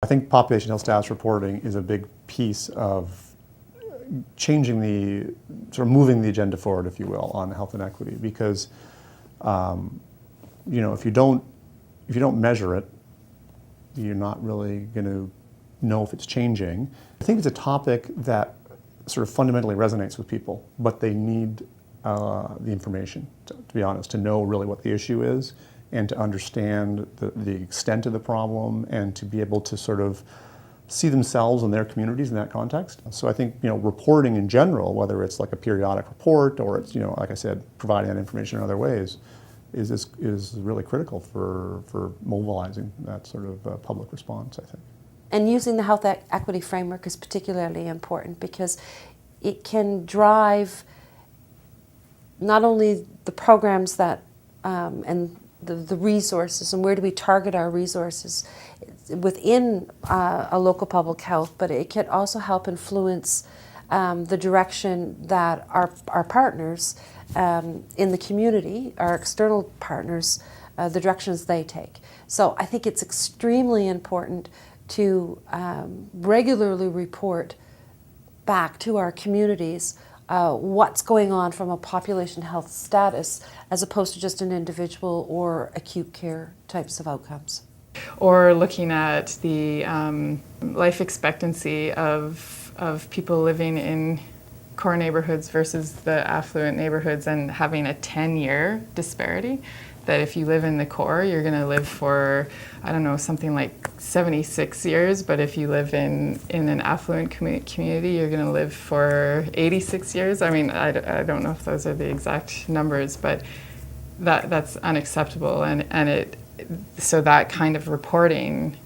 think population health status reporting is a big piece of changing the, sort of moving the agenda forward, if you will, on health inequity, because you know, if you don't measure it, you're not really going to know if it's changing. I think it's a topic that sort of fundamentally resonates with people, but they need the information, to be honest, to know really what the issue is and to understand the extent of the problem and to be able to sort of see themselves and their communities in that context. So I think, you know, reporting in general, whether it's like a periodic report or it's, you know, like I said, providing that information in other ways, is really critical for mobilizing that sort of public response, I think. And using the health equity framework is particularly important because it can drive not only the programs that and the resources and where do we target our resources within a local public health, but it can also help influence the direction that our partners in the community, our external partners, the directions they take. So I think it's extremely important to regularly report back to our communities what's going on from a population health status as opposed to just an individual or acute care types of outcomes. Or looking at the life expectancy of people living in core neighborhoods versus the affluent neighborhoods and having a 10-year disparity. That if you live in the core, you're going to live for, I don't know, something like 76 years, but if you live in an affluent community, you're going to live for 86 years. I mean, I don't know if those are the exact numbers, but that's unacceptable. And so that kind of reporting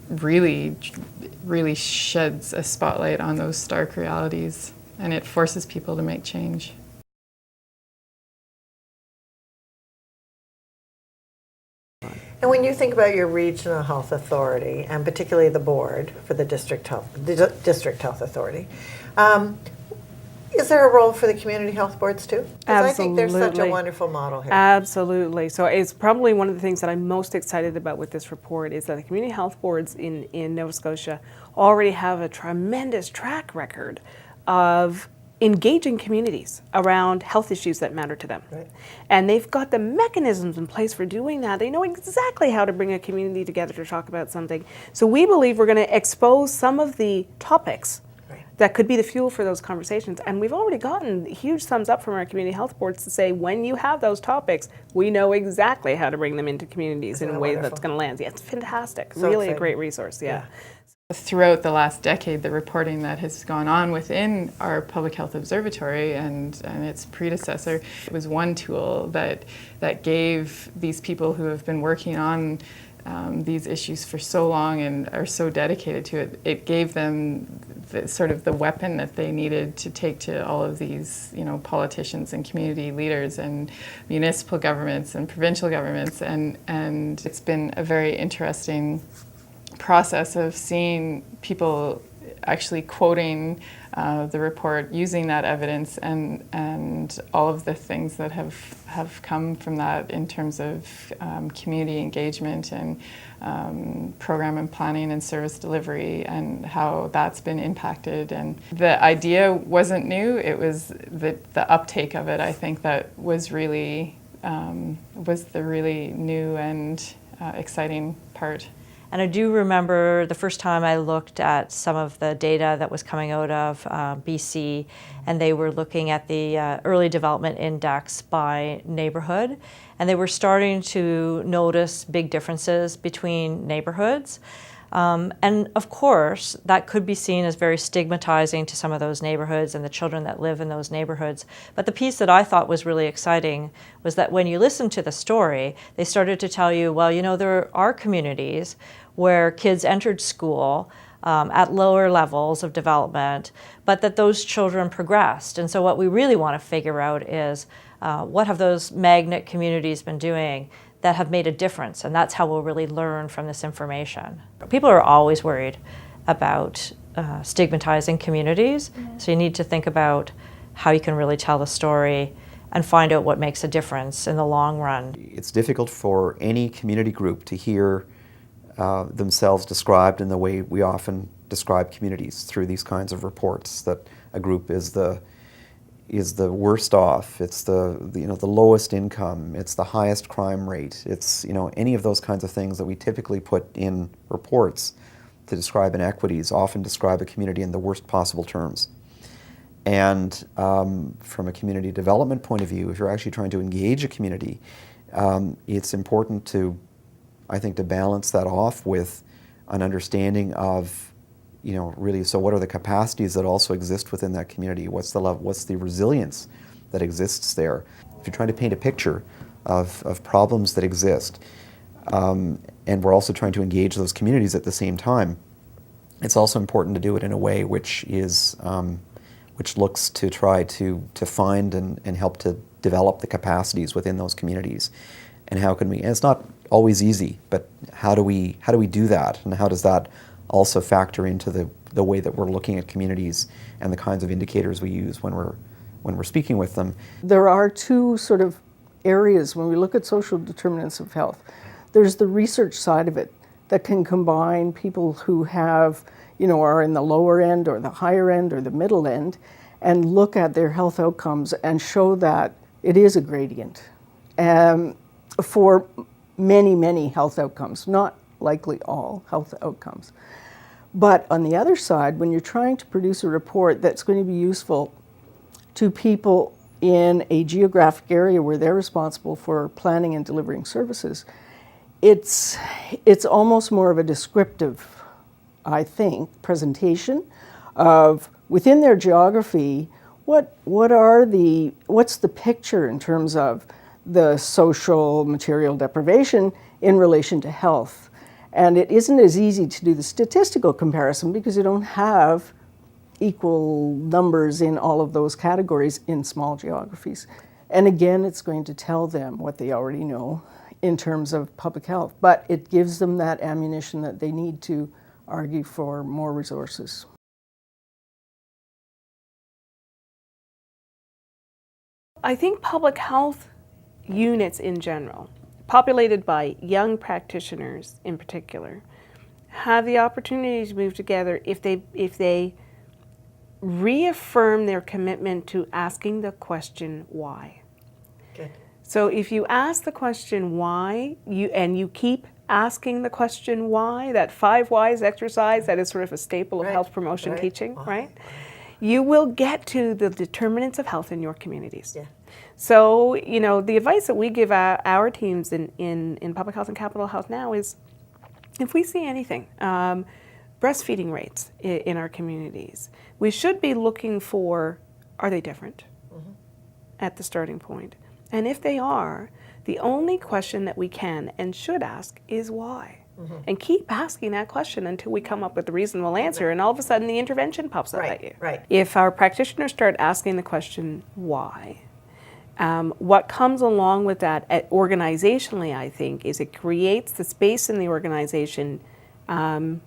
really sheds a spotlight on those stark realities, and it forces people to make change. And when you think about your regional health authority, and particularly the board for the district health authority, is there a role for the community health boards too? Because I think there's such a wonderful model here. Absolutely. So it's probably one of the things that I'm most excited about with this report is that the community health boards in Nova Scotia already have a tremendous track record of engaging communities around health issues that matter to them. Right. And they've got the mechanisms in place for doing that. They know exactly how to bring a community together to talk about something. So we believe we're going to expose some of the topics that could be the fuel for those conversations. And we've already gotten huge thumbs up from our community health boards to say, when you have those topics, we know exactly how to bring them into communities in a way that's going to land. Yeah, it's fantastic. So really exciting. A great resource, yeah. Throughout the last decade, the reporting that has gone on within our Public Health Observatory and its predecessor was one tool that gave these people who have been working on these issues for so long and are so dedicated to it, it gave them sort of the weapon that they needed to take to all of these, you know, politicians and community leaders and municipal governments and provincial governments, and it's been a very interesting process of seeing people actually quoting the report, using that evidence, and all of the things that have come from that in terms of community engagement and program and planning and service delivery and how that's been impacted. And the idea wasn't new, it was the uptake of it, I think, that was really was the really new and exciting part. And I do remember the first time I looked at some of the data that was coming out of BC, and they were looking at the early development index by neighborhood, and they were starting to notice big differences between neighborhoods. And of course, that could be seen as very stigmatizing to some of those neighborhoods and the children that live in those neighborhoods. But the piece that I thought was really exciting was that when you listen to the story, they started to tell you, well, you know, there are communities where kids entered school at lower levels of development, but that those children progressed. And so what we really want to figure out is what have those magnet communities been doing that have made a difference, and that's how we'll really learn from this information. People are always worried about stigmatizing communities, so you need to think about how you can really tell the story and find out what makes a difference in the long run. It's difficult for any community group to hear themselves described in the way we often describe communities through these kinds of reports, that a group is the worst off, it's the lowest income, it's the highest crime rate, it's any of those kinds of things that we typically put in reports to describe inequities often describe a community in the worst possible terms. And from a community development point of view, if you're actually trying to engage a community, it's important to, I think, to balance that off with an understanding of, really, so what are the capacities that also exist within that community? What's the resilience that exists there? If you're trying to paint a picture of problems that exist, and we're also trying to engage those communities at the same time, it's also important to do it in a way which is, which looks to try to find and help to develop the capacities within those communities. And how can we, and it's not always easy, but how do we do that? And how does that also factor into the way that we're looking at communities and the kinds of indicators we use when we're speaking with them? There are two sort of areas when we look at social determinants of health. There's the research side of it that can combine people who have, are in the lower end or the higher end or the middle end, and look at their health outcomes and show that it is a gradient for many, many health outcomes, not likely all health outcomes. But on the other side, when you're trying to produce a report that's going to be useful to people in a geographic area where they're responsible for planning and delivering services, it's almost more of a descriptive, I think, presentation of within their geography, what's the picture in terms of the social material deprivation in relation to health. And it isn't as easy to do the statistical comparison because you don't have equal numbers in all of those categories in small geographies. And again, it's going to tell them what they already know in terms of public health, but it gives them that ammunition that they need to argue for more resources. I think public health units in general, populated by young practitioners in particular, have the opportunity to move together if they reaffirm their commitment to asking the question why. Good. So if you ask the question why, you keep asking the question why, that 5 whys exercise that is sort of a staple of health promotion teaching, right? You will get to the determinants of health in your communities. Yeah. So, the advice that we give our teams in public health and capital health now is, if we see anything, breastfeeding rates in our communities, we should be looking for, are they different at the starting point? And if they are, the only question that we can and should ask is why. And keep asking that question until we come up with a reasonable answer, and all of a sudden the intervention pops up at you. Right. If our practitioners start asking the question why, what comes along with that organizationally, I think, is it creates the space in the organization to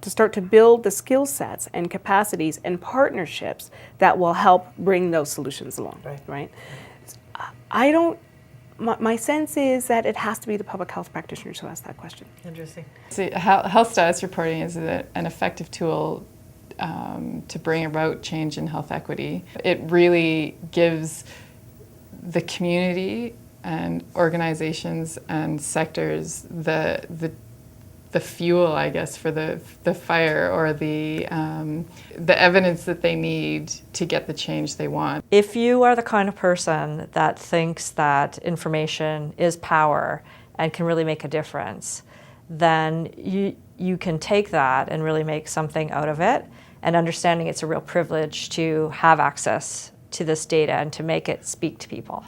start to build the skill sets and capacities and partnerships that will help bring those solutions along. Right? My sense is that it has to be the public health practitioners who ask that question. Interesting. See, health status reporting is an effective tool to bring about change in health equity. It really gives the community and organizations and sectors the fuel, I guess, for the fire, or the evidence that they need to get the change they want. If you are the kind of person that thinks that information is power and can really make a difference, then you can take that and really make something out of it, and understanding it's a real privilege to have access to this data and to make it speak to people.